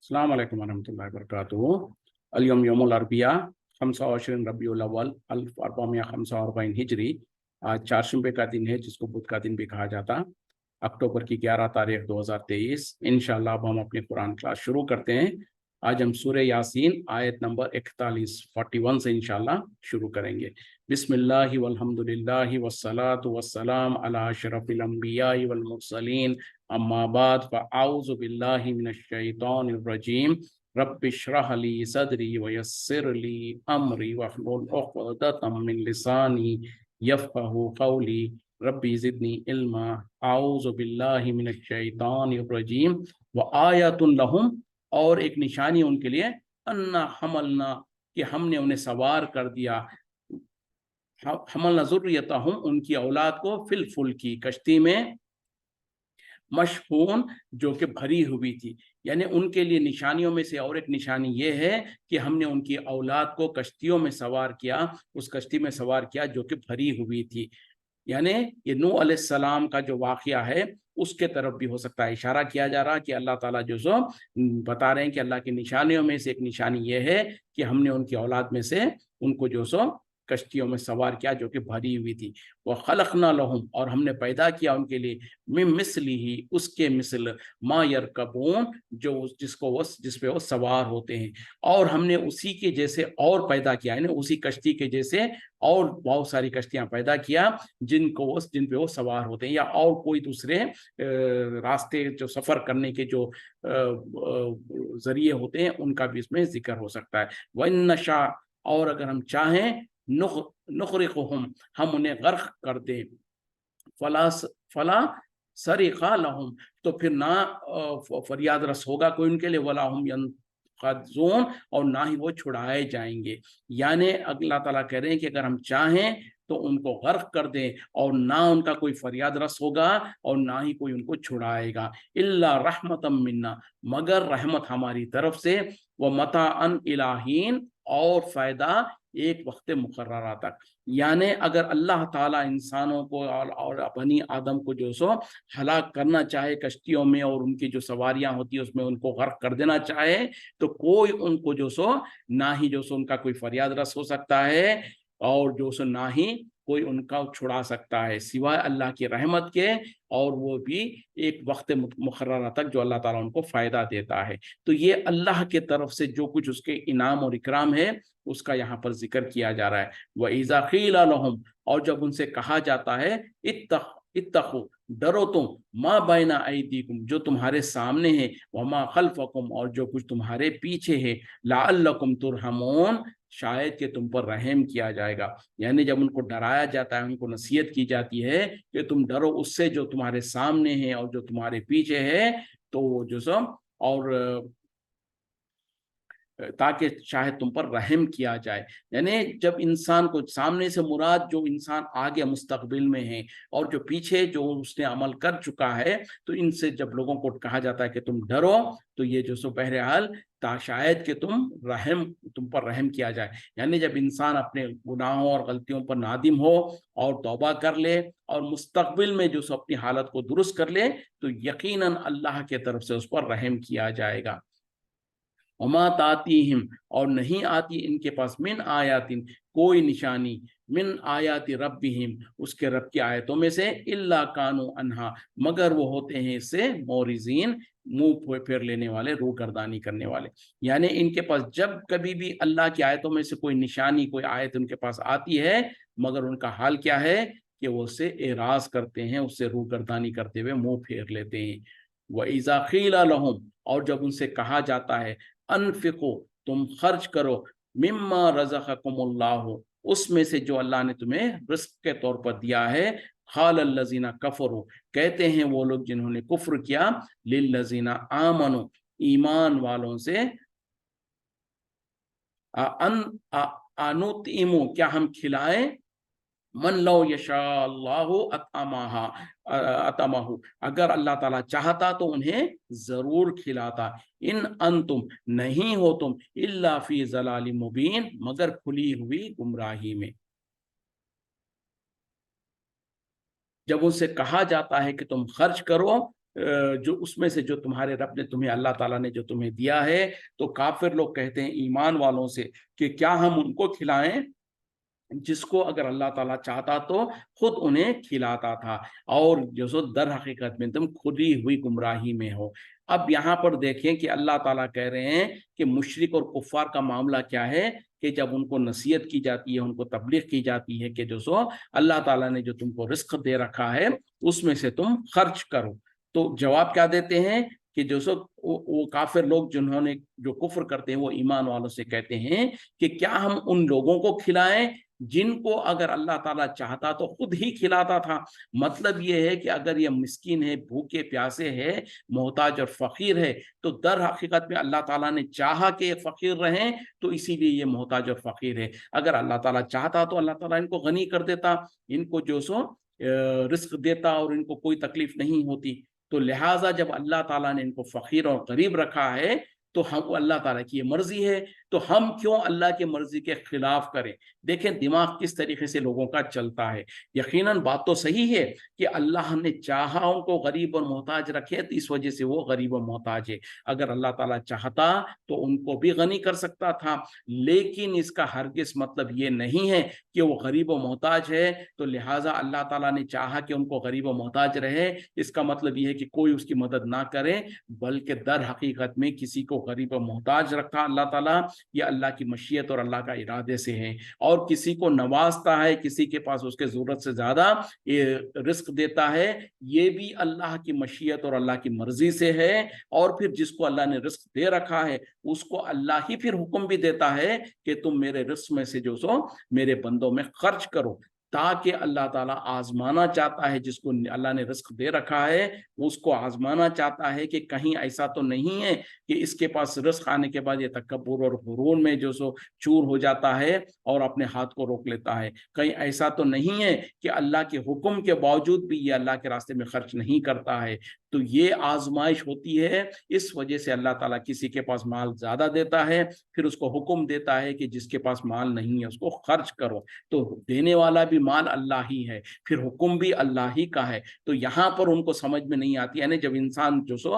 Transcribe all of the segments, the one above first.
अस्सलाम वालेकुम वरहमतुल्लाहि वबरकातुहू। अल-यौम यौमुल अरबिया 25 रबीउल अव्वल 1445 हिजरी। आज चारशंबे का दिन है, जिसको बुध का दिन भी कहा जाता। अक्टूबर की 11 तारीख 2023। इंशाअल्लाह अब हम अपनी कुरान क्लास शुरू करते हैं। आज हम सूरह यासीन आयत नंबर 41 से इंशाअल्लाह शुरू करेंगे। बिस्मिल्लाहि वल्हम्दुलिल्लाहि वस्सलातु वस्सलाम अला अशरफिल अंबियाइ वल मुरसलीन अम्मा बाद फ़अऊज़ु बिल्लाहि मिनश शैतानिर रजीम। रब्बिश्रह ली सदरी वयस्सिर ली अमरी वहलुल उक़दतम मिन लिसानी यफ़क़हू क़ौली रब्बी ज़िदनी इल्मा। अऊज़ु बिल्लाहि मिनश शैतानिर रजीम। व आयतुन लहुम, और एक निशानी उनके लिए, अन्ना हमलना, कि हमने उन्हें सवार कर दिया, हमलना ज़ुर्रियतहुम, उनकी औलाद को, फिल फुल्की, कश्ती में, मशहून, जो कि भरी हुई थी। यानी उनके लिए निशानियों में से और एक निशानी ये है कि हमने उनकी औलाद को कश्तियों में सवार किया, उस कश्ती में सवार किया जो कि भरी हुई थी। यानी ये नूह अलैहिस्सलाम का जो वाक़या है उसके तरफ भी हो सकता है इशारा किया जा रहा, कि अल्लाह ताला जो सो बता रहे हैं कि अल्लाह की निशानियों में से एक निशानी ये है कि हमने उनकी औलाद में से उनको जो सो कश्तियों में सवार किया जो कि भरी हुई थी। वह खलकना लहुम, और हमने पैदा किया उनके लिए, मिन मिस्लिही, उसके मिसल, मा यरकबून, जो जिस पे वो सवार होते हैं, और हमने उसी के जैसे और पैदा किया है, उसी कश्ती के जैसे और बहुत सारी कश्तियां पैदा किया जिन पे वो सवार होते हैं, या और कोई दूसरे रास्ते जो सफर करने के जो जरिए होते हैं उनका भी इसमें जिक्र हो सकता है। वन नशा, और अगर हम चाहें, नुखरिकुहुम, हम उन्हें गर्क कर दें, फला फला सरिका लहुम, तो फिर ना फरियाद रस होगा कोई उनके लिए, वला हुम यनक़ज़ून, और ना ही वो छुड़ाए जाएंगे। यानी अल्लाह ताला कह रहे हैं कि अगर हम चाहें तो उनको गर्क कर दें, और ना उनका कोई फरियाद रस होगा और ना ही कोई उनको छुड़ाएगा। इल्ला रहमतम मिन्ना, मगर रहमत हमारी तरफ से, व मताअन इलाहीन, और फायदा एक वक्त मुकर्ररा तक। यानी अगर अल्लाह ताला इंसानों को और बनी आदम को जो सो हलाक करना चाहे कश्तियों में, और उनकी जो सवारियां होती है उसमें उनको गर्क कर देना चाहे, तो कोई उनको जो सो ना ही जो सो उनका कोई फरियाद रस हो सकता है, और जो सो ना ही कोई उनका छुड़ा सकता है, सिवाय अल्लाह की रहमत के, और वो भी एक वक्त मुकर्ररा तक जो अल्लाह ताला उनको फायदा देता है। तो ये अल्लाह के तरफ से जो कुछ उसके इनाम और इकराम है उसका यहाँ पर जिक्र किया जा रहा है। व इज़ा क़ीला लहुम, और जब उनसे कहा जाता है, इत्तखु, डरो तुम, मा बैना अयदीकुम, जो तुम्हारे सामने है, व मा खल्फकुम, और जो कुछ तुम्हारे पीछे है, लअल्लकुम तुरहमून, शायद कि तुम पर रहम किया जाएगा। यानी जब उनको डराया जाता है, उनको नसीहत की जाती है कि तुम डरो उससे जो तुम्हारे सामने है और जो तुम्हारे पीछे है, तो जो सब, और ताकि शायद तुम पर रहम किया जाए। यानी जब इंसान को सामने से मुराद जो इंसान आगे मुस्तकबिल में है, और जो पीछे जो उसने अमल कर चुका है, तो इनसे जब लोगों को कहा जाता है कि तुम डरो, तो ये जो सो बहरहाल शायद कि तुम पर रहम किया जाए। यानी जब इंसान अपने गुनाहों और गलतियों पर नादिम हो और तौबा कर ले, और मुस्तकबिल में जो सो अपनी हालत को दुरुस्त कर ले, तो यकीनन अल्लाह के तरफ से उस पर रहम किया जाएगा। वमा तातीहिम, और नहीं आती इनके पास, मिन आयातिन, कोई निशानी, मिन आयाति रब्बिहिम, उसके रब की आयतों में से, इल्ला कानू अनहा, मगर वो होते हैं इससे मोरिजीन, मुंह फेर लेने वाले, रूगर्दानी करने वाले। यानी इनके पास जब कभी भी अल्लाह की आयतों में से कोई निशानी, कोई आयत उनके पास आती है, मगर उनका हाल क्या है कि वो उससे एराज करते हैं, उससे रूगर्दानी करते हुए मुंह फेर लेते हैं। व इज़ा क़ीला लहुम, और जब उनसे कहा जाता है, अनफिको, तुम खर्च करो, मिम्मा रज़क़कुमुल्लाहु, उसमें से जो अल्लाह ने तुम्हें रिस्क के तौर पर दिया है, क़ाल अल्लज़ीना कफ़रू, कहते हैं वो लोग जिन्होंने कुफ्र किया, लिल्लज़ीना आमनु, ईमान वालों से, अनुतिमु, क्या हम खिलाएं, मन लो यशा अल्लाहु अतमाहु, अगर अल्लाह ताला चाहता तो उन्हें जरूर खिलाता। इन अंतुम, नहीं हो तुम, इल्ला फी ज़लालिम मुबीन, मगर खुली हुई गुमराही में। जब उनसे कहा जाता है कि तुम खर्च करो, जो उसमें से जो तुम्हारे रब ने तुम्हें, अल्लाह ताला ने जो तुम्हें दिया है। तो काफिर लोग कहते हैं ईमान वालों से कि क्या हम उनको खिलाएं जिसको अगर अल्लाह ताला चाहता तो खुद उन्हें खिलाता था, और जो सो दर हकीकत में तुम खुदी हुई गुमराही में हो। अब यहाँ पर देखें कि अल्लाह ताला कह रहे हैं कि मुशरिक और कुफ्फार का मामला क्या है कि जब उनको नसीहत की जाती है, उनको तबलीग की जाती है कि जो सो अल्लाह ताला ने जो तुमको रिस्क दे रखा है उसमें से तुम खर्च करो, तो जवाब क्या देते हैं कि जो सो वो काफिर लोग जिन्होंने जो कुफ्र करते हैं वो ईमान वालों से कहते हैं कि क्या हम उन लोगों को खिलाएं जिनको अगर अल्लाह ताला चाहता तो खुद ही खिलाता था। मतलब ये है कि अगर ये मिस्कीन है, भूखे प्यासे है, मोहताज और फकीर है, तो दर हकीकत में अल्लाह ताला ने चाहा कि ये फकीर रहें तो इसीलिए ये मोहताज और फकीर है। अगर अल्लाह ताला चाहता तो अल्लाह ताला इनको गनी कर देता, इनको जो सो रिस्क देता और इनको कोई तकलीफ नहीं होती। तो लिहाजा जब अल्लाह ताला ने इनको फकीर और गरीब रखा है तो हम, अल्लाह ताला की ये मर्जी है, तो हम क्यों अल्लाह की मर्जी के खिलाफ करें। देखें दिमाग किस तरीके से लोगों का चलता है। यकीनन बात तो सही है कि अल्लाह ने चाहा उनको गरीब और मोहताज रखे तो इस वजह से वो गरीब और मोहताज है। अगर अल्लाह ताला चाहता तो उनको भी गनी कर सकता था, लेकिन इसका हरगिज मतलब ये नहीं है कि वो गरीब और मोहताज है तो लिहाजा अल्लाह ताला ने चाहा कि उनको गरीब और मोहताज रहे। इसका मतलब ये है कि कोई उसकी मदद ना करे, बल्कि दर हकीकत में किसी को गरीब और मोहताज रखा अल्लाह ताला, ये अल्लाह की मशीयत और अल्लाह का इरादे से है। और किसी को नवाजता है, किसी के पास उसके जरूरत से ज्यादा ये रिस्क देता है, ये भी अल्लाह की मशीयत और अल्लाह की मर्जी से है। और फिर जिसको अल्लाह ने रिस्क दे रखा है उसको अल्लाह ही फिर हुक्म भी देता है कि तुम मेरे रिस्क में से जो सो मेरे बंदों में खर्च करो, ताकि अल्लाह ताला आजमाना चाहता है जिसको अल्लाह ने रिस्क दे रखा है, उसको आजमाना चाहता है कि कहीं ऐसा तो नहीं है कि इसके पास रिस्क आने के बाद ये तकब्बुर और गुरूर में जो सो चूर हो जाता है और अपने हाथ को रोक लेता है। कहीं ऐसा तो नहीं है कि अल्लाह के हुक्म के बावजूद भी ये अल्लाह के रास्ते में खर्च नहीं करता है। तो ये आजमाइश होती है, इस वजह से अल्लाह ताला किसी के पास माल ज्यादा देता है, फिर उसको हुक्म देता है कि जिसके पास माल नहीं है उसको खर्च करो। तो देने वाला भी माल अल्लाह ही है, फिर हुक्म भी अल्लाह ही का है। तो यहाँ पर उनको समझ में नहीं आती, यानी जब इंसान जो सो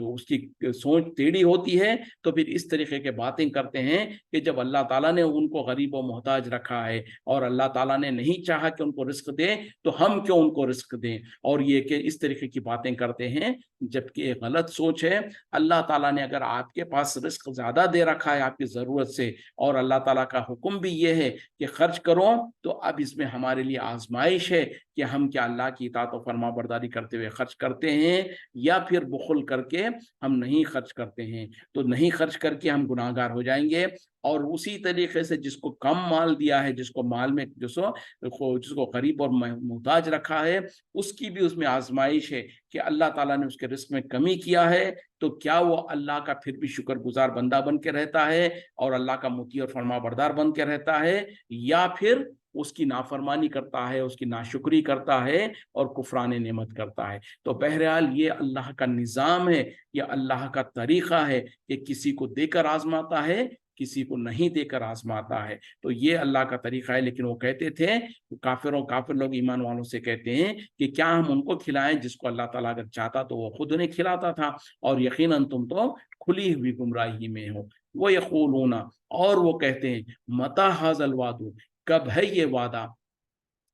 उसकी सोच टेढ़ी होती है तो फिर इस तरीके के बातें करते हैं कि जब अल्लाह ताला ने उनको गरीब और मोहताज रखा है और अल्लाह ताला ने नहीं चाहा कि उनको रिस्क दे तो हम क्यों उनको रिस्क दें, और ये कि इस तरीके की बातें करते हैं, जबकि एक गलत सोच है। अल्लाह ताला ने अगर आपके पास रिस्क ज्यादा दे रखा है आपकी जरूरत से, और अल्लाह ताला का हुक्म भी ये है कि खर्च करो, तो अब इसमें हमारे लिए आजमाइश है कि हम क्या अल्लाह की इताअत और फरमा बरदारी करते हुए खर्च करते हैं या फिर बुखल करके हम नहीं खर्च करते हैं। तो नहीं खर्च करके हम गुनाहगार हो जाएंगे। और उसी तरीके से जिसको कम माल दिया है, जिसको माल में जिसको गरीब और मोहताज रखा है, उसकी भी उसमें आजमाइश है कि अल्लाह ताला ने उसके रिस्क में कमी किया है, तो क्या वो अल्लाह का फिर भी शुक्रगुजार बंदा बन के रहता है और अल्लाह का मुती और फरमा बरदार बन के रहता है, या फिर उसकी नाफरमानी करता है, उसकी नाशुक्री करता है और कुफरान नेमत करता है। तो बहरहाल ये अल्लाह का निज़ाम है, ये अल्लाह का तरीक़ा है कि किसी को देकर आजमाता है, किसी को नहीं देकर आजमाता है। तो ये अल्लाह का तरीक़ा है। लेकिन वो कहते थे, काफिर लोग ईमान वालों से कहते हैं कि क्या हम उनको खिलाएं जिसको अल्लाह ताला अगर चाहता तो वो खुद उन्हें खिलाता था, और यकीनन तुम तो खुली हुई गुमराही में हो। वो यक़ूलूना, और वो कहते हैं, मता हाज़ल वादू, कब है ये वादा,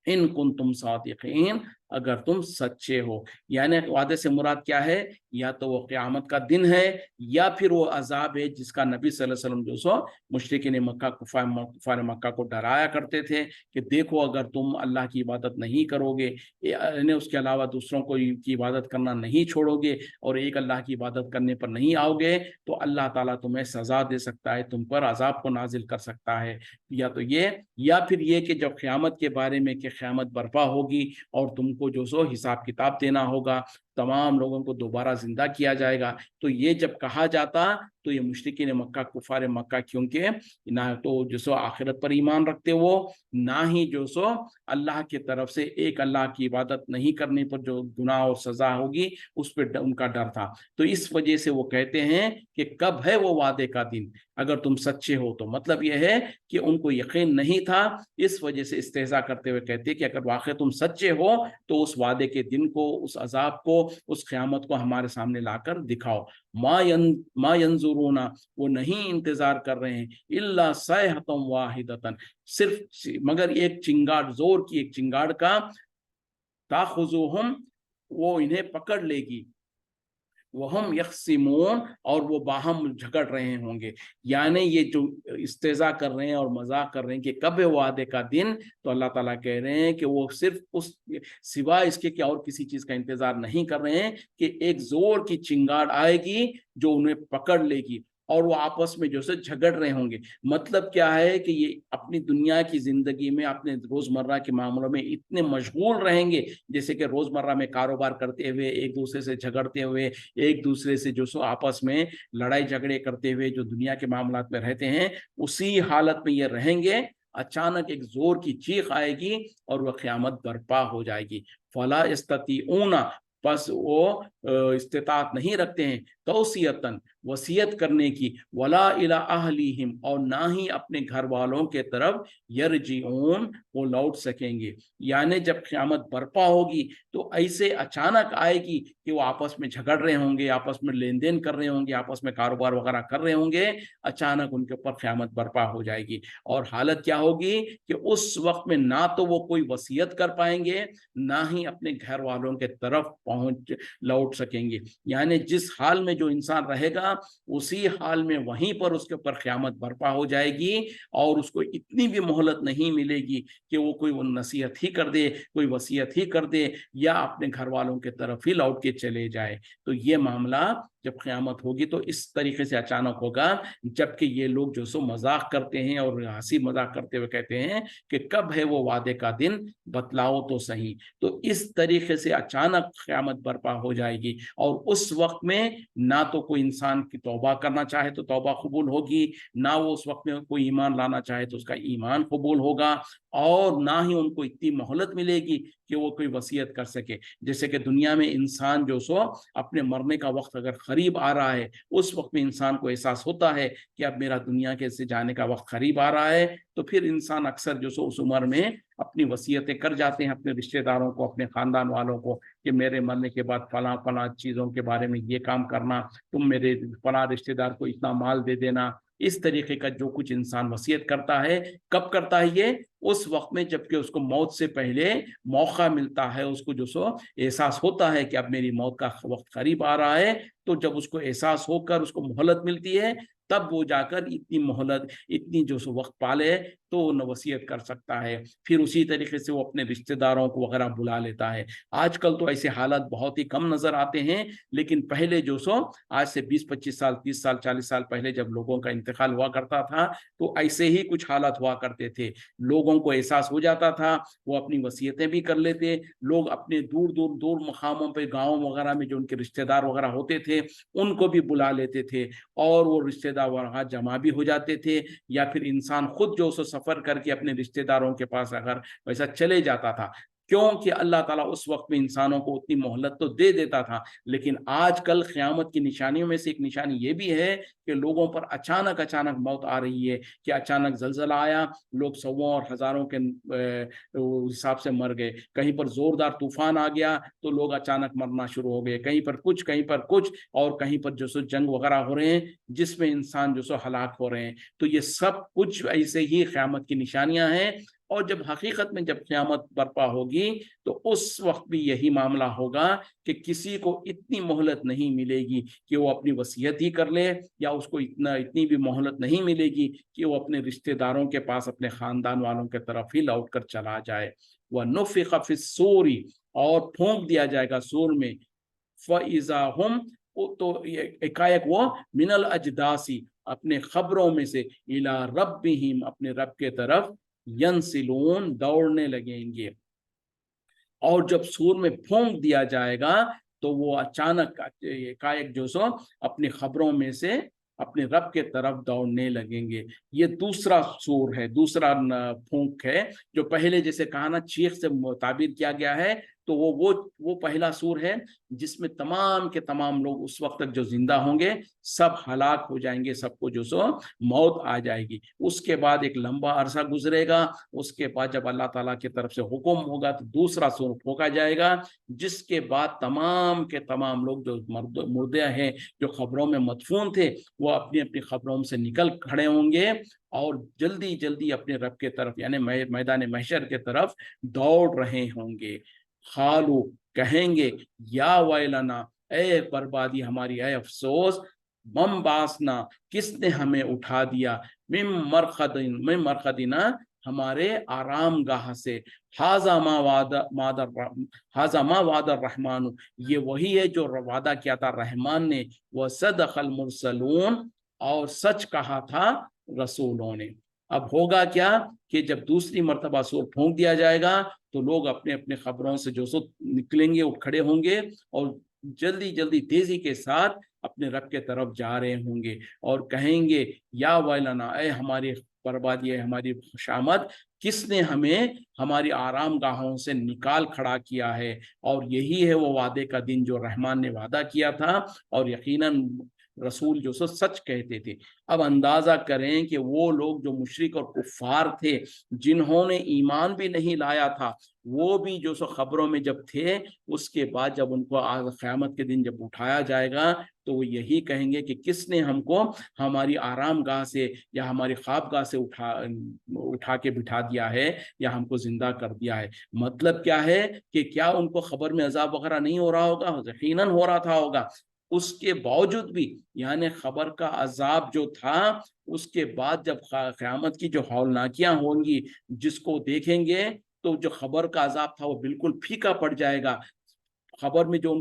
इन कुंतुम सादिकीन, अगर तुम सच्चे हो। यानी वादे से मुराद क्या है, या तो वो क़यामत का दिन है या फिर वो अजाब है जिसका नबी सल्लल्लाहु अलैहि वसल्लम जो सो मुशरिकीन मक्का कुफार मक्का को डराया करते थे कि देखो अगर तुम अल्लाह की इबादत नहीं करोगे, यानी उसके अलावा दूसरों को की इबादत करना नहीं छोड़ोगे और एक अल्लाह की इबादत करने पर नहीं आओगे, तो अल्लाह ताला तुम्हें सज़ा दे सकता है, तुम पर अजाब को नाजिल कर सकता है। या तो ये, या फिर ये कि जब क़यामत के बारे में कि क़यामत बर्पा होगी और तुमको जो सो हिसाब किताब देना होगा, तमाम लोगों को दोबारा जिंदा किया जाएगा। तो ये जब कहा जाता तो ये मुशरिकीन मक्का कुफार मक्का, क्योंकि ना तो जो सो आखिरत पर ईमान रखते वो, ना ही जो सो अल्लाह की तरफ से एक अल्लाह की इबादत नहीं करने पर जो गुनाह और सजा होगी उस पर उनका डर था। तो इस वजह से वो कहते हैं कि कब है वो वादे का दिन, अगर तुम सच्चे हो। तो मतलब यह है कि उनको यकीन नहीं था, इस वजह से इस्तेज़ा करते हुए कहते कि अगर वाकई तुम सच्चे हो तो उस वादे के दिन को, उस अजाब को उस क़यामत को हमारे सामने लाकर दिखाओ। मा यंजुरूना, वो नहीं इंतजार कर रहे हैं, इल्ला सयहतम वाहिदतन, सिर्फ मगर एक चिंगाड़, जोर की एक चिंगाड़ का, ताखुजुहुम, वो इन्हें पकड़ लेगी, वहम यख्सिमून, और वो बाहम झगड़ रहे होंगे। यानी ये जो इस्तेज़ा कर रहे हैं और मजाक कर रहे हैं कि कब है वादे का दिन, तो अल्लाह ताला कह रहे हैं कि वो सिर्फ उस सिवाय इसके कि और किसी चीज का इंतजार नहीं कर रहे हैं कि एक जोर की चिंगार आएगी जो उन्हें पकड़ लेगी और वो आपस में जो से झगड़ रहे होंगे। मतलब क्या है कि ये अपनी दुनिया की जिंदगी में, अपने रोजमर्रा के मामलों में इतने मशगूल रहेंगे, जैसे कि रोजमर्रा में कारोबार करते हुए, एक दूसरे से झगड़ते हुए, एक दूसरे से जो सो आपस में लड़ाई झगड़े करते हुए जो दुनिया के मामलात में रहते हैं, उसी हालत में ये रहेंगे। अचानक एक जोर की चीख आएगी और वह क़यामत बर्पा हो जाएगी। फला यस्ततीऊना, बस वो इस्तिताअत नहीं रखते हैं तौसियतन, वसीयत करने की, वला इला अहलिहिम, और ना ही अपने घर वालों के तरफ, यरजिऊन, वो लौट सकेंगे। यानी जब क़यामत बर्पा होगी तो ऐसे अचानक आएगी कि वो आपस में झगड़ रहे होंगे, आपस में लेन देन कर रहे होंगे, आपस में कारोबार वगैरह कर रहे होंगे, अचानक उनके ऊपर क़यामत बर्पा हो जाएगी। और हालत क्या होगी कि उस वक्त में ना तो वो कोई वसीयत कर पाएंगे, ना ही अपने घर वालों के तरफ पहुंच लौट सकेंगे। यानी जिस हाल में जो इंसान रहेगा, उसी हाल में वहीं पर उसके ऊपर क़यामत बर्पा हो जाएगी और उसको इतनी भी मोहलत नहीं मिलेगी कि वो कोई वो नसीहत ही कर दे, कोई वसीयत ही कर दे, या अपने घर वालों के तरफ ही लौट के चले जाए। तो ये मामला जब क़यामत होगी तो इस तरीके से अचानक होगा, जबकि ये लोग जो सो मजाक करते हैं और हंसी मजाक करते हुए कहते हैं कि कब है वो वादे का दिन, बतलाओ तो सही। तो इस तरीके से अचानक क़यामत बर्पा हो जाएगी और उस वक्त में ना तो कोई इंसान की तौबा करना चाहे तो तौबा कबूल होगी, ना वो उस वक्त में कोई ईमान लाना चाहे तो उसका ईमान कबूल होगा, और ना ही उनको इतनी मोहलत मिलेगी कि वो कोई वसीयत कर सके। जैसे कि दुनिया में इंसान जो सो अपने मरने का वक्त अगर करीब आ रहा है, उस वक्त में इंसान को एहसास होता है कि अब मेरा दुनिया के से जाने का वक्त करीब आ रहा है, तो फिर इंसान अक्सर जो सो उस उम्र में अपनी वसीयतें कर जाते हैं अपने रिश्तेदारों को, अपने खानदान वालों को, कि मेरे मरने के बाद फला फला चीज़ों के बारे में ये काम करना, तुम मेरे फला रिश्तेदार को इतना माल दे देना। इस तरीके का जो कुछ इंसान वसीयत करता है, कब करता है ये? उस वक्त में जबकि उसको मौत से पहले मौका मिलता है, उसको जो सो एहसास होता है कि अब मेरी मौत का वक्त करीब आ रहा है, तो जब उसको एहसास होकर उसको मोहलत मिलती है, तब वो जाकर इतनी मोहलत, इतनी जो सो वक्त पाले तो वो वसीयत कर सकता है। फिर उसी तरीके से वो अपने रिश्तेदारों को वगैरह बुला लेता है। आजकल तो ऐसे हालात बहुत ही कम नजर आते हैं, लेकिन पहले जो सो आज से 20-25 साल, 30 साल, 40 साल पहले जब लोगों का इंतकाल हुआ करता था, तो ऐसे ही कुछ हालात हुआ करते थे। लोगों को एहसास हो जाता था, वो अपनी वसीयतें भी कर लेते, लोग अपने दूर दूर दूर मकामों पे, गाँव वगैरह में जो उनके रिश्तेदार वगैरह होते थे, उनको भी बुला लेते थे और वो रिश्तेदार वहाँ जमा भी हो जाते थे, या फिर इंसान खुद जो सो सफर करके अपने रिश्तेदारों के पास अगर वैसा चले जाता था, क्योंकि अल्लाह ताला उस वक्त में इंसानों को उतनी मोहलत तो दे देता था। लेकिन आजकल क़यामत की निशानियों में से एक निशानी ये भी है कि लोगों पर अचानक अचानक मौत आ रही है, कि अचानक ज़लज़ला आया, लोग सौों और हज़ारों के हिसाब से मर गए, कहीं पर ज़ोरदार तूफान आ गया तो लोग अचानक मरना शुरू हो गए, कहीं पर कुछ, कहीं पर कुछ, और कहीं पर जो सो जंग वगैरह हो रहे हैं जिसमें इंसान जो सो हलाक हो रहे हैं। तो ये सब कुछ ऐसे ही क़यामत की निशानियां हैं। और जब हकीकत में जब क़यामत बर्पा होगी तो उस वक्त भी यही मामला होगा कि किसी को इतनी मोहलत नहीं मिलेगी कि वो अपनी वसीयत ही कर ले, या उसको इतनी भी मोहलत नहीं मिलेगी कि वो अपने रिश्तेदारों के पास, अपने खानदान वालों के तरफ ही लौट कर चला जाए। वह नुफ़िख़ फ़िस्सूरी, और फूंक दिया जाएगा सूर में, फ़इज़ा हुम, तो एकाएक वो मिनल अजदासी, अपने खबरों में से, इला रब्बिहिम, अपने रब के तरफ, यंसिलून, दौड़ने लगेंगे। और जब सूर में फूंक दिया जाएगा तो वो अचानक एकाएक जो सो अपनी खबरों में से अपने रब के तरफ दौड़ने लगेंगे। ये दूसरा सूर है, दूसरा फूंक है। जो पहले जैसे कहा ना, चीख से ताबीर किया गया है, تو وہ پہلا سور ہے جس میں تمام کے تمام لوگ اس وقت تک جو زندہ ہوں گے سب ہلاک ہو جائیں گے، سب کو جو سو موت آ جائے گی۔ اس کے بعد ایک لمبا عرصہ گزرے گا، اس کے بعد جب اللہ تعالیٰ کی طرف سے حکم ہوگا تو دوسرا سور پھونکا جائے گا، جس کے بعد تمام کے تمام لوگ جو مردے ہیں، جو قبروں میں مدفون تھے، وہ اپنی اپنی قبروں سے نکل کھڑے ہوں گے اور جلدی جلدی اپنے رب کے طرف یعنی میدان محشر کے طرف دوڑ رہے ہوں گے۔ خالو کہیں گے یا ویلنا، اے بربادی ہماری، اے افسوس، مم باسنا کس نے ہمیں اٹھا دیا، من مرقدنا ہمارے آرام گاہ سے، حاذا ما وعد الرحمن، یہ وہی ہے جو وعدہ کیا تھا رحمان نے، وصدق المرسلون، اور سچ کہا تھا رسولوں نے۔ اب ہوگا کیا کہ جب دوسری مرتبہ سور پھونک دیا جائے گا تو لوگ اپنے اپنے خبروں سے جو سو نکلیں گے، اٹھ کھڑے ہوں گے اور جلدی جلدی تیزی کے ساتھ اپنے رب کے طرف جا رہے ہوں گے اور کہیں گے یا ویلنا، اے ہماری بربادی، ہے ہماری خوشامد، کس نے ہمیں ہماری آرام گاہوں سے نکال کھڑا کیا ہے۔ اور یہی ہے وہ وعدے کا دن جو رحمان نے وعدہ کیا تھا، اور یقیناً رسول جو سو سچ کہتے تھے۔ اب اندازہ کریں کہ وہ لوگ جو مشرک اور کفار تھے، جنہوں نے ایمان بھی نہیں لایا تھا، وہ بھی جو سو خبروں میں جب تھے، اس کے بعد جب ان کو قیامت کے دن جب اٹھایا جائے گا تو وہ یہی کہیں گے کہ کس نے ہم کو ہماری آرام گاہ سے یا ہماری خواب گاہ سے اٹھا کے بٹھا دیا ہے یا ہم کو زندہ کر دیا ہے۔ مطلب کیا ہے کہ کیا ان کو خبر میں عذاب وغیرہ نہیں ہو رہا ہوگا؟ یقیناً ہو رہا تھا ہوگا۔ اس کے باوجود بھی یعنی خبر کا عذاب جو تھا، اس کے بعد جب قیامت کی جو ہولناکیاں ہوں گی، جس کو دیکھیں گے تو جو خبر کا عذاب تھا وہ بالکل پھیکا پڑ جائے گا۔ خبر میں جو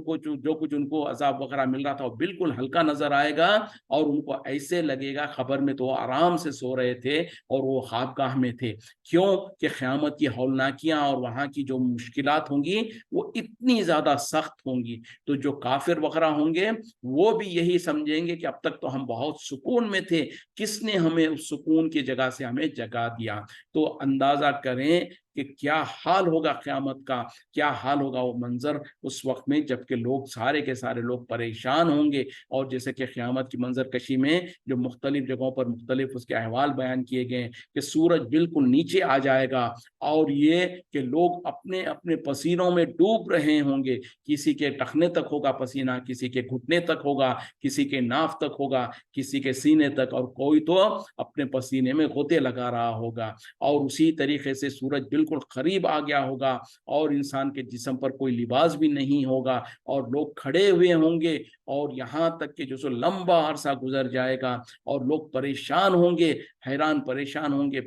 کچھ ان کو عذاب وغیرہ مل رہا تھا وہ بالکل ہلکا نظر آئے گا، اور ان کو ایسے لگے گا خبر میں تو وہ آرام سے سو رہے تھے اور وہ خوابگاہ میں تھے۔ کیوں کہ قیامت کی ہولناکیاں اور وہاں کی جو مشکلات ہوں گی وہ اتنی زیادہ سخت ہوں گی، تو جو کافر وغیرہ ہوں گے وہ بھی یہی سمجھیں گے کہ اب تک تو ہم بہت سکون میں تھے، کس نے ہمیں اس سکون کی جگہ سے ہمیں جگا دیا۔ تو اندازہ کریں کہ کیا حال ہوگا قیامت کا، کیا حال ہوگا وہ منظر اس وقت میں، جب کہ لوگ سارے کے سارے لوگ پریشان ہوں گے۔ اور جیسے کہ قیامت کی منظر کشی میں جو مختلف جگہوں پر مختلف اس کے احوال بیان کیے گئے کہ سورج بالکل نیچے آ جائے گا، اور یہ کہ لوگ اپنے اپنے پسینوں میں ڈوب رہے ہوں گے، کسی کے ٹخنے تک ہوگا پسینہ، کسی کے گھٹنے تک ہوگا، کسی کے ناف تک ہوگا، کسی کے سینے تک، اور کوئی تو اپنے پسینے میں غوطے لگا رہا ہوگا۔ اور اسی طریقے سے سورج بالکل قریب آ گیا ہوگا اور انسان کے جسم پر کوئی لباس بھی نہیں ہوگا، اور لوگ کھڑے ہوئے ہوں گے، اور یہاں تک کہ جو سو لمبا عرصہ گزر جائے گا اور لوگ پریشان ہوں گے، حیران پریشان ہوں گے،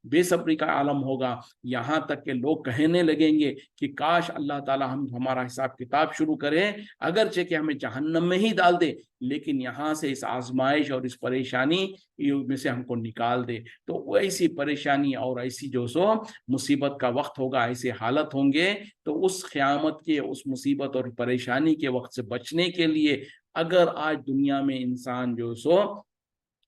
بے صبری کا عالم ہوگا، یہاں تک کہ لوگ کہنے لگیں گے کہ کاش اللہ تعالی ہمارا حساب کتاب شروع کرے، اگرچہ کہ ہمیں جہنم میں ہی ڈال دے، لیکن یہاں سے اس آزمائش اور اس پریشانی میں سے ہم کو نکال دے۔ تو وہ ایسی پریشانی اور ایسی جو سو مصیبت کا وقت ہوگا، ایسے حالت ہوں گے، تو اس قیامت کے اس مصیبت اور پریشانی کے وقت سے بچنے کے لیے اگر آج دنیا میں انسان جو سو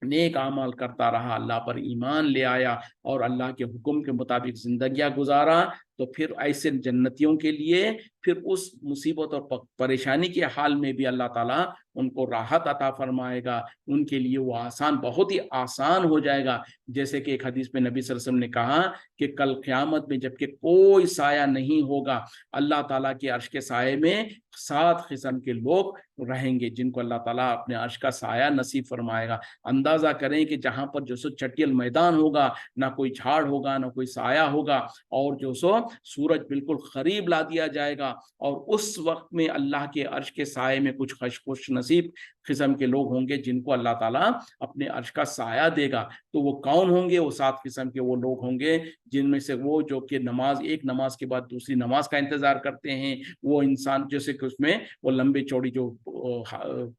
نیک اعمال کرتا رہا، اللہ پر ایمان لے آیا اور اللہ کے حکم کے مطابق زندگیاں گزارا، تو پھر ایسے جنتیوں کے لیے پھر اس مصیبت اور پریشانی کے حال میں بھی اللہ تعالیٰ ان کو راحت عطا فرمائے گا، ان کے لیے وہ آسان، بہت ہی آسان ہو جائے گا۔ جیسے کہ ایک حدیث میں نبی صلی اللہ علیہ وسلم نے کہا کہ کل قیامت میں جب کہ کوئی سایہ نہیں ہوگا، اللہ تعالیٰ کے عرش کے سائے میں 7 قسم کے لوگ رہیں گے، جن کو اللہ تعالیٰ اپنے عرش کا سایہ نصیب فرمائے گا۔ اندازہ کریں کہ جہاں پر جو سو چٹیل میدان ہوگا، نہ کوئی جھاڑ ہوگا، نہ کوئی سایہ ہوگا، اور جو سو سورج بالکل قریب لا دیا جائے گا، اور اس وقت میں اللہ کے عرش کے سائے میں کچھ خوش نصیب قسم کے لوگ ہوں گے جن کو اللہ تعالیٰ اپنے عرش کا سایہ دے گا۔ تو وہ کون ہوں گے؟ وہ 7 قسم کے وہ لوگ ہوں گے جن میں سے وہ جو کہ ایک نماز کے بعد دوسری نماز کا انتظار کرتے ہیں، وہ انسان جیسے کہ اس میں وہ لمبے چوڑی جو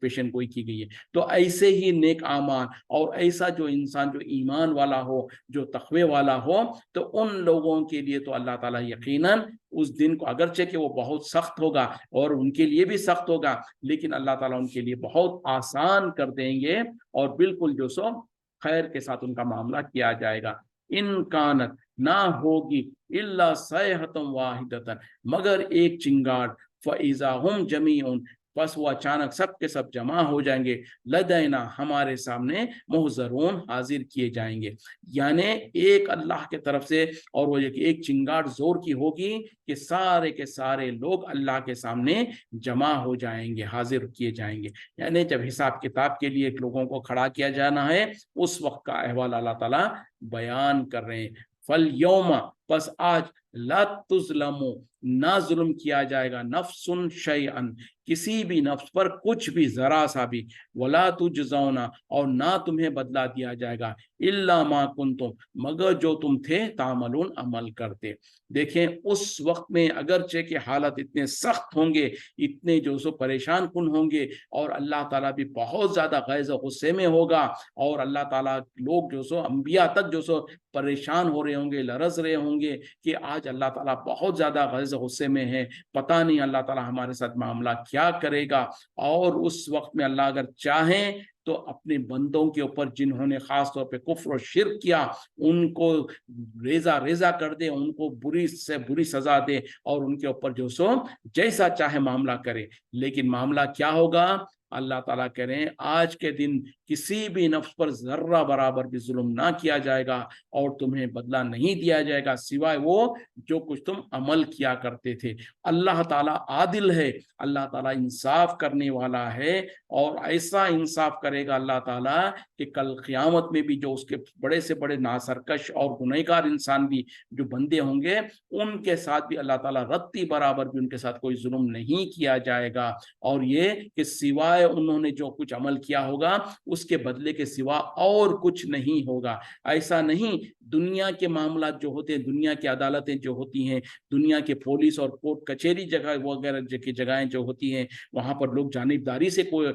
پیشن گوئی کی گئی ہے۔ تو ایسے ہی نیک اعمال اور ایسا جو انسان جو ایمان والا ہو، جو تقوی والا ہو، تو ان لوگوں کے لیے تو اللہ تعالیٰ یقیناً اس دن کو، اگرچہ کہ وہ بہت سخت ہوگا اور ان کے لیے بھی سخت ہوگا، لیکن اللہ تعالیٰ ان کے لیے بہت آسان کر دیں گے، اور بالکل جو سو خیر کے ساتھ ان کا معاملہ کیا جائے گا۔ ان کانت ना होगी इल्ला सयहतम वाहिदतन, मगर एक चिंगाड़, फइज़ा हुम जमीउन, बस वो अचानक सब के सब जमा हो जाएंगे, लदैना, हमारे सामने, मुहजरून, हाजिर किए जाएंगे। यानी एक अल्लाह के तरफ से, और वो एक चिंगार जोर की होगी कि सारे के सारे लोग अल्लाह के सामने जमा हो जाएंगे, हाजिर किए जाएंगे। यानी जब हिसाब किताब के लिए लोगों को खड़ा किया जाना है, उस वक्त का अहवाल अल्लाह ताला बयान कर रहे हैं। फल यौमा, बस आज, ला तुज़लमु, ना जुल्म किया जाएगा, नफ्सुन शैअन, किसी भी नफ्स पर कुछ भी, जरा सा भी, वला तुजज़ौना, और ना तुम्हें बदला दिया जाएगा, इल्ला मा कुंतुम, मगर जो तुम थे, तामलून, अमल करते। देखें उस वक्त में अगरचे के हालत इतने सख्त होंगे, इतने जो सो परेशान कुन होंगे, और अल्लाह ताला भी बहुत ज्यादा गैज़ गुस्से में होगा, और अल्लाह ताला, लोग जो सो अंबिया तक जो सो परेशान हो रहे होंगे, लरज रहे होंगे कि आज अल्लाह ताला बहुत ज्यादा गैज़ गुस्से में है, पता नहीं अल्लाह ताला हमारे साथ मामला क्या करेगा। और उस वक्त में अल्लाह अगर चाहें तो अपने बंदों के ऊपर जिन्होंने खास तौर पे कुफ्र और शिर्क किया, उनको रेजा रेजा कर दे, उनको बुरी से बुरी सजा दे, और उनके ऊपर जो सो जैसा चाहे मामला करे। लेकिन मामला क्या होगा, अल्लाह ताला कह रहे हैं आज के दिन किसी भी नफ्स पर जर्रा बराबर भी जुल्म ना किया जाएगा, और तुम्हें बदला नहीं दिया जाएगा सिवाय वो जो कुछ तुम अमल किया करते थे। अल्लाह ताला आदिल है, अल्लाह ताला इंसाफ करने वाला है, और ऐसा इंसाफ करेगा अल्लाह ताला कि कल क़यामत में भी जो उसके बड़े से बड़े नासरकश और गुनहगार इंसान भी जो बंदे होंगे, उनके साथ भी अल्लाह ताला रत्ती बराबर भी उनके साथ कोई जुल्म नहीं किया जाएगा। और ये कि सिवाय उन्होंने जो कुछ अमल किया होगा उसके बदले के सिवा और कुछ नहीं होगा। ऐसा नहीं, दुनिया के मामला जो होते हैं, दुनिया की अदालतें जो होती हैं, दुनिया के पुलिस और कोर्ट कचहरी जगह वगैरह की जगहें जो होती हैं, वहां पर लोग जानिबदारी से कोई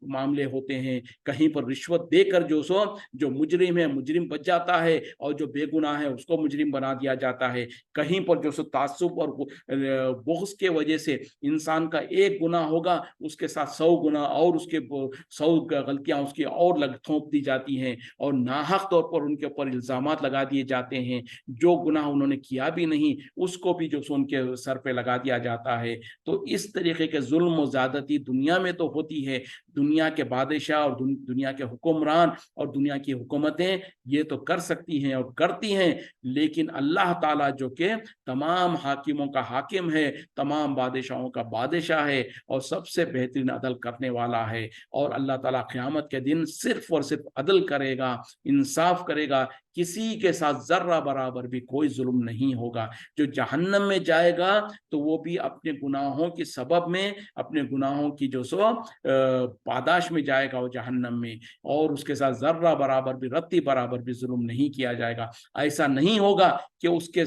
मामले होते हैं, कहीं पर रिश्वत देकर जो मुजरिम है मुजरिम बच जाता है, और जो बेगुनाह है उसको मुजरिम बना दिया जाता है। कहीं पर जो सो तासुब और बुग़्ज़ के वजह से इंसान का एक गुनाह होगा, उसके साथ 100 गुनाह और उसके 100 गलतियां उसकी और थोप दी जाती हैं, और नाहक तौर पर उनके ऊपर इल्जामात लगा दिए जाते हैं, जो गुनाह उन्होंने किया भी नहीं उसको भी जो उनके सर पे लगा दिया जाता है। तो इस तरीके के जुल्म और ज़्यादती दुनिया में तो होती है, दुनिया के बादशाह और दुनिया के हुक्मरान और दुनिया की हुकूमतें ये तो कर सकती हैं और करती हैं, लेकिन अल्लाह ताला जो कि तमाम हाकिमों का हाकिम है, तमाम बादशाहों का बादशाह है, और सबसे बेहतरीन अदल करने वाला है। और अल्लाह ताला क़यामत के दिन सिर्फ और सिर्फ अदल करेगा, इंसाफ करेगा, किसी के साथ जर्रा बराबर भी कोई जुल्म नहीं होगा। जो जहन्नम में जाएगा तो वो भी अपने गुनाहों के सबब में, अपने गुनाहों की पादाश में जाएगा वो जहन्नम में, और उसके साथ जर्रा बराबर भी, रत्ती बराबर भी जुल्म नहीं किया जाएगा। ऐसा नहीं होगा कि उसके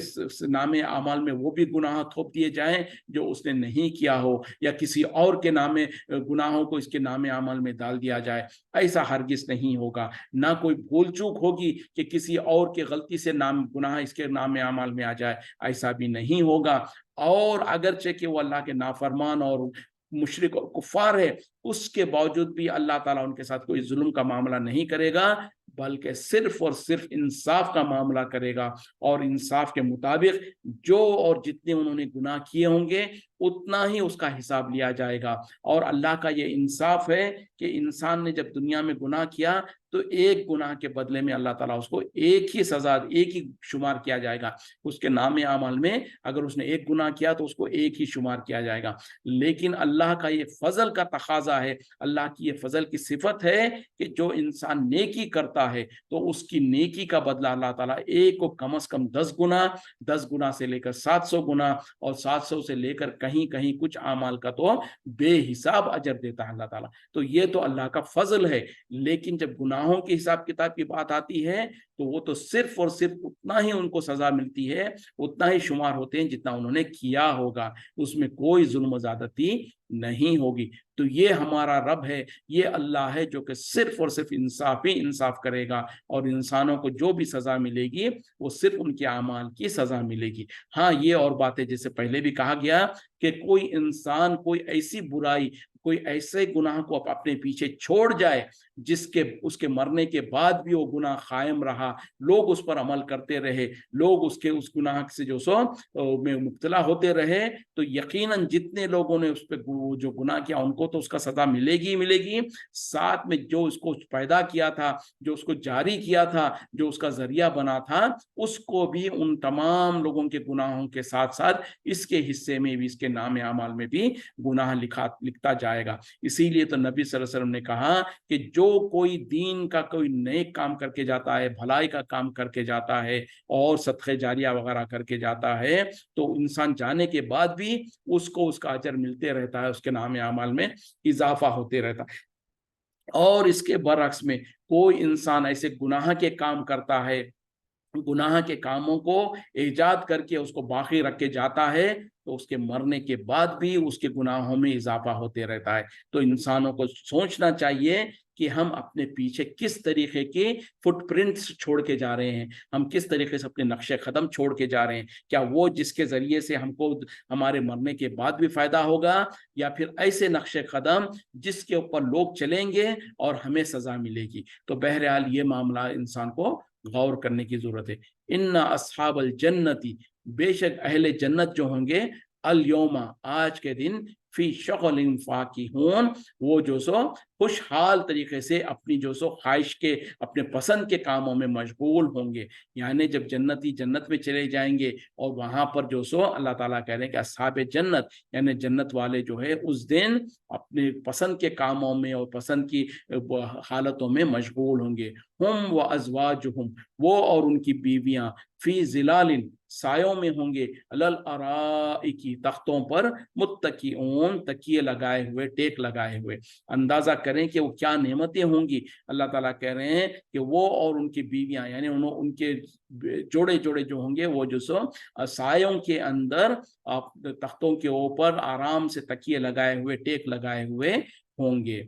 नामे अमाल में वो भी गुनाह थोप दिए जाएं जो उसने नहीं किया हो, या किसी और के नामे गुनाहों को इसके नामे अमल में डाल दिया जाए। ऐसा हरगिज नहीं होगा। ना कोई भूल चूक होगी कि किसी और की गलती से नाम गुनाह इसके नामे अमल में आ जाए, ऐसा भी नहीं होगा। और अगरचे कि वो अल्लाह के नाफरमान और मुशरिक और कुफार है, उसके बावजूद भी अल्लाह ताला उनके साथ कोई जुल्म का मामला नहीं करेगा, बल्कि सिर्फ और सिर्फ इंसाफ का मामला करेगा। और इंसाफ के मुताबिक जो और जितने उन्होंने गुनाह किए होंगे उतना ही उसका हिसाब लिया जाएगा। और अल्लाह का ये इंसाफ है कि इंसान ने जब दुनिया में गुनाह किया तो एक गुनाह के बदले में अल्लाह ताला उसको एक ही सजा, एक ही शुमार किया जाएगा। उसके नामे अमल में अगर उसने एक गुनाह किया तो उसको एक ही शुमार किया जाएगा। लेकिन अल्लाह का ये फजल का तकाजा है, अल्लाह की ये फजल की सिफत है कि जो इंसान नेकी करता है तो उसकी नेकी का बदला अल्लाह ताला एक को कम से कम 10 गुना, 10 गुना से लेकर 700 गुना, और 700 से लेकर कहीं कहीं कुछ आमाल का तो बेहिसाब अजर देता है अल्लाह ताला। तो ये तो अल्लाह का फजल है। लेकिन जब गुनाहों के हिसाब किताब की बात आती है तो वो तो सिर्फ और सिर्फ उतना ही उनको सजा मिलती है, उतना ही शुमार होते हैं जितना उन्होंने किया होगा, उसमें कोई जुल्म ज़्यादती नहीं होगी। तो ये हमारा रब है, ये अल्लाह है जो कि सिर्फ और सिर्फ इंसाफ ही इंसाफ करेगा, और इंसानों को जो भी सजा मिलेगी वो सिर्फ उनके आमाल की सजा मिलेगी। हाँ, ये और बातें जैसे पहले भी कहा गया कि कोई इंसान कोई ऐसी बुराई कोई ऐसे गुनाह को अपने पीछे छोड़ जाए जिसके उसके मरने के बाद भी वो गुनाह कायम रहा, लोग उस पर अमल करते रहे, लोग उसके उस गुनाह से में मुब्तला होते रहे, तो यकीनन जितने लोगों ने उस पर जो गुनाह किया उनको तो उसका सजा मिलेगी ही मिलेगी, साथ में जो उसको पैदा किया था, जो उसको जारी किया था, जो उसका जरिया बना था, उसको भी उन तमाम लोगों के गुनाहों के साथ साथ इसके हिस्से में भी, इसके नाम अमाल में भी गुनाह लिखता जाएगा। इसीलिए तो नबी सल्लल्लाहु अलैहि वसल्लम ने कहा कि जो कोई दीन का कोई नेक काम करके जाता है, भलाई का काम करके जाता है और सदक़े जारिया वगैरह करके जाता है, तो इंसान जाने के बाद भी उसको उसका अजर मिलते रहता है, उसके नाम अमाल में इजाफा होते रहता है। और इसके बरअक्स में कोई इंसान ऐसे गुनाह के काम करता है, गुनाह के कामों को ईजाद करके उसको बाकी रख के जाता है, तो उसके मरने के बाद भी उसके गुनाहों में इजाफा होते रहता है। तो इंसानों को सोचना चाहिए कि हम अपने पीछे किस तरीके के फुटप्रिंट्स छोड़ के जा रहे हैं, हम किस तरीके से अपने नक्शे कदम छोड़ के जा रहे हैं। क्या वो जिसके जरिए से हमको हमारे मरने के बाद भी फायदा होगा, या फिर ऐसे नक्शे कदम जिसके ऊपर लोग चलेंगे और हमें सजा मिलेगी। तो बहरहाल ये मामला इंसान को गौर करने की जरूरत है। इन्ना अस्हाबल जन्नती, बेशक अहले जन्नत जो होंगे, अल यौमा, आज के दिन, फी शगलिन फाकिहून, वो जो सो खुशहाल तरीके से अपनी जो सो ख्वाहिश के, अपने पसंद के कामों में मशगूल होंगे। यानी जब जन्नती जन्नत में चले जाएंगे और वहां पर जो सो अल्लाह ताला कह रहे हैं कि अस्हाबे जन्नत, यानी जन्नत वाले जो है उस दिन अपने पसंद के कामों में और पसंद की हालतों में मशगूल होंगे। हुम व अज़वाजुहुम, वो और उनकी बीवियां, फी जिलालिन, सायों में होंगे, अलल अराइकी, तख्तों पर, मुत्तकीऊन, तकिए लगाए हुए, टेक लगाए हुए। अंदाजा करें कि वो क्या नेमतें होंगी। अल्लाह ताला कह रहे हैं कि वो और उनकी बीवियां, यानी उनके जोड़े जोड़े जो होंगे, वो जो सो सायों के अंदर तख्तों के ऊपर आराम से तकिए लगाए हुए, टेक लगाए हुए होंगे।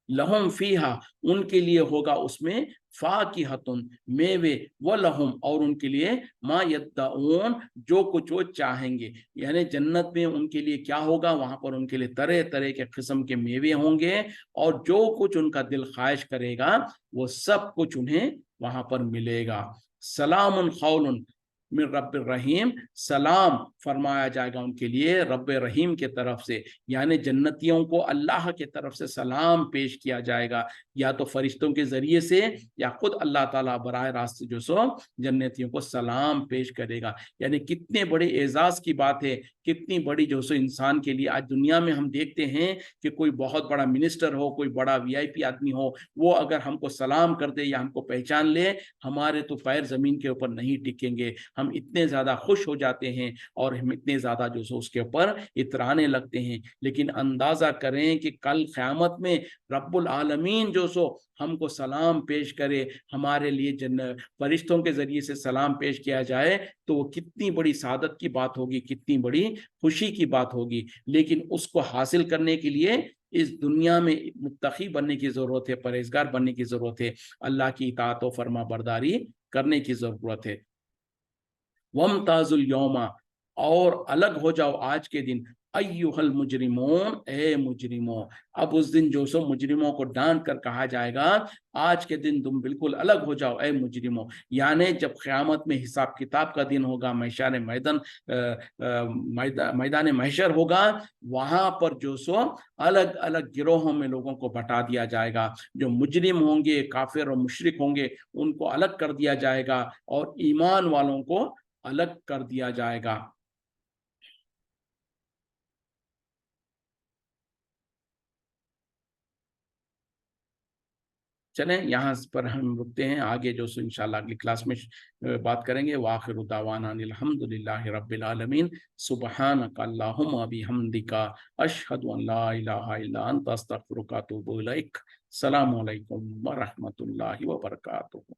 लहुम फीहा, उनके लिए होगा उसमें, फाकिहतुन, मेवे, व लहुम, और उनके लिए, मा यद्दाऊन, जो कुछ वो चाहेंगे। यानी जन्नत में उनके लिए क्या होगा, वहां पर उनके लिए तरह तरह के किस्म के मेवे होंगे, और जो कुछ उनका दिल ख्वाहिश करेगा वो सब कुछ उन्हें वहां पर मिलेगा। सलामुन कौलुन मिन रब्बिर रहीम, सलाम फरमाया जाएगा उनके लिए रब्ब रहीम के तरफ से। यानी जन्नतियों को अल्लाह के तरफ से सलाम पेश किया जाएगा, या तो फरिश्तों के जरिए से, या खुद अल्लाह ताला बराह रास्त जो सो जन्नतियों को सलाम पेश करेगा। यानी कितने बड़े एजाज की बात है, कितनी बड़ी जो सो इंसान के लिए। आज दुनिया में हम देखते हैं कि कोई बहुत बड़ा मिनिस्टर हो, कोई बड़ा वीआईपी आदमी हो, वो अगर हमको सलाम कर दे या हमको पहचान ले, हमारे तो पैर जमीन के ऊपर नहीं टिकेंगे, हम इतने ज्यादा खुश हो जाते हैं और हम इतने ज्यादा जो सो उसके ऊपर इतराने लगते हैं। लेकिन अंदाजा करें कि कल क़यामत में रब्बुल आलमीन जो सो हमको सलाम पेश करे, हमारे लिए जन्नत फरिश्तों के जरिए से सलाम पेश किया जाए, तो वो कितनी बड़ी सादत की बात होगी, कितनी बड़ी खुशी की बात होगी। लेकिन उसको हासिल करने के लिए इस दुनिया में मुत्तकी बनने की जरूरत है, परहेजगार बनने की जरूरत है, अल्लाह की इताअत और फरमा बरदारी करने की जरूरत है। वमताजुल यौमा, और अलग हो जाओ आज के दिन, अय्युहल मुजरिमून, ए मुजरिमों। अब उस दिन जो सो मुजरिमों को डांट कर कहा जाएगा, आज के दिन तुम बिल्कुल अलग हो जाओ ए मुजरिमों। यानी जब क़यामत में हिसाब किताब का दिन होगा, मैदान महशर होगा, वहां पर जो सो अलग अलग गिरोहों में लोगों को बटा दिया जाएगा। जो मुजरिम होंगे, काफिर और मुशरिक होंगे, उनको अलग कर दिया जाएगा, और ईमान वालों को अलग कर दिया जाएगा। चलें, यहाँ पर हम रुकते हैं, आगे जो सो इंशाल्लाह अगली क्लास में बात करेंगे। वाखिरु दावाना अनिल हम्दुलिल्लाहि रब्बिल आलमीन, सुब्हानक अल्लाहुम्मा बिहम्दिका, अशहदु अन ला इलाहा इल्ला अंता अस्तगफिरुका व अतूबु इलैक। अस्सलामु अलैकुम व रहमतुल्लाहि व बरकातुहू।